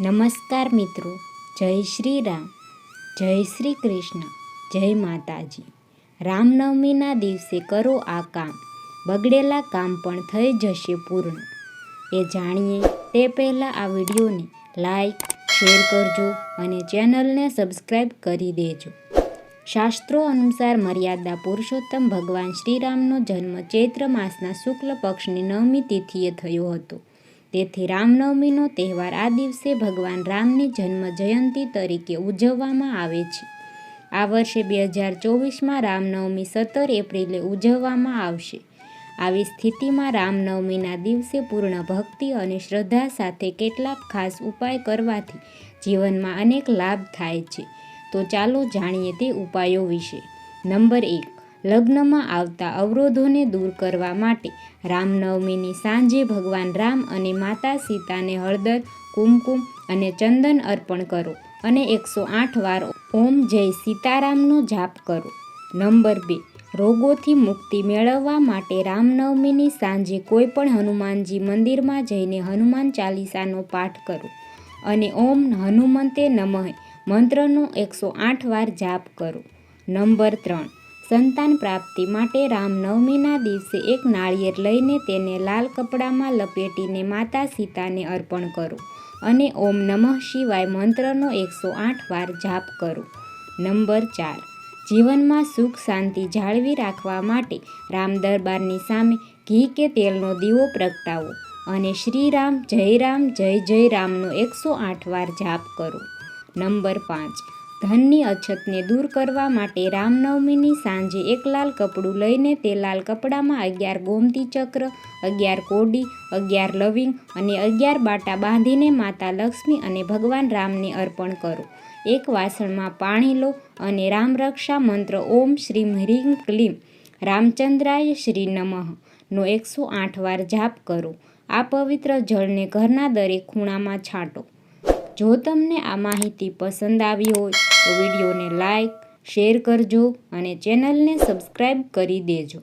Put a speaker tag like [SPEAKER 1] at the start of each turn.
[SPEAKER 1] નમસ્કાર મિત્રો, જય શ્રી રામ, જય શ્રી કૃષ્ણ, જય માતાજી. રામનવમીના દિવસે કરો આ કામ, બગડેલા કામ પણ થઈ જશે પૂર્ણ. એ જાણીએ તે પહેલાં આ વિડીયોને લાઈક, શેર કરજો અને ચેનલને સબસ્ક્રાઈબ કરી દેજો. શાસ્ત્રો અનુસાર મર્યાદા પુરુષોત્તમ ભગવાન શ્રીરામનો જન્મ ચૈત્ર માસના શુક્લ પક્ષની 9મી તિથિએ થયો હતો. તેથી રામનવમીનો તહેવાર આ દિવસે ભગવાન રામની જન્મ જયંતિ તરીકે ઉજવવામાં આવે છે. આ વર્ષે 2024માં રામનવમી 17 એપ્રિલે ઉજવવામાં આવશે. આવી સ્થિતિમાં રામનવમીના દિવસે પૂર્ણ ભક્તિ અને શ્રદ્ધા સાથે કેટલાક ખાસ ઉપાય કરવાથી જીવનમાં અનેક લાભ થાય છે. તો ચાલો જાણીએ તે ઉપાયો વિશે. નંબર 1. લગ્નમાં આવતા અવરોધોને દૂર કરવા માટે રામનવમીની સાંજે ભગવાન રામ અને માતા સીતાને હળદર, કુમકુમ અને ચંદન અર્પણ કરો અને 108 વાર ઓમ જય સીતારામનો જાપ કરો. નંબર 2. રોગોથી મુક્તિ મેળવવા માટે રામનવમીની સાંજે કોઈપણ હનુમાનજી મંદિરમાં જઈને હનુમાન ચાલીસાનો પાઠ કરો અને ઓમ હનુમંતે નમઃ મંત્રનો 108 વાર જાપ કરો. નંબર 3. સંતાન પ્રાપ્તિ માટે રામનવમીના દિવસે એક નાળિયેર લઈને તેને લાલ કપડામાં લપેટીને માતા સીતાને અર્પણ કરો અને ઓમ નમઃ શિવાય મંત્રનો 108 વાર જાપ કરો. નંબર 4. જીવનમાં સુખ શાંતિ જાળવી રાખવા માટે રામ દરબારની સામે ઘી કે તેલનો દીવો પ્રગટાવો અને શ્રી રામ, જય જય રામનો 108 વાર જાપ કરો. નંબર 5. ધનની અછતને દૂર કરવા માટે રામનવમીની સાંજે એક લાલ કપડું લઈને તે લાલ કપડામાં 11 ગોમતી ચક્ર, 11 કોડી, 11 લવિંગ અને 11 બાટા બાંધીને માતા લક્ષ્મી અને ભગવાન રામને અર્પણ કરો. એક વાસણમાં પાણી લો અને રામરક્ષા મંત્ર ઓમ શ્રીમ હ્રીમ ક્લીમ રામચંદ્રાય શ્રી નમઃ નો 108 વાર જાપ કરો. આ પવિત્ર જળને ઘરના દરેક ખૂણામાં છાંટો. જો તમને આ માહિતી પસંદ આવી હોય તો વિડીયોને લાઈક, શેર કરજો અને ચેનલને સબસ્ક્રાઈબ કરી દેજો.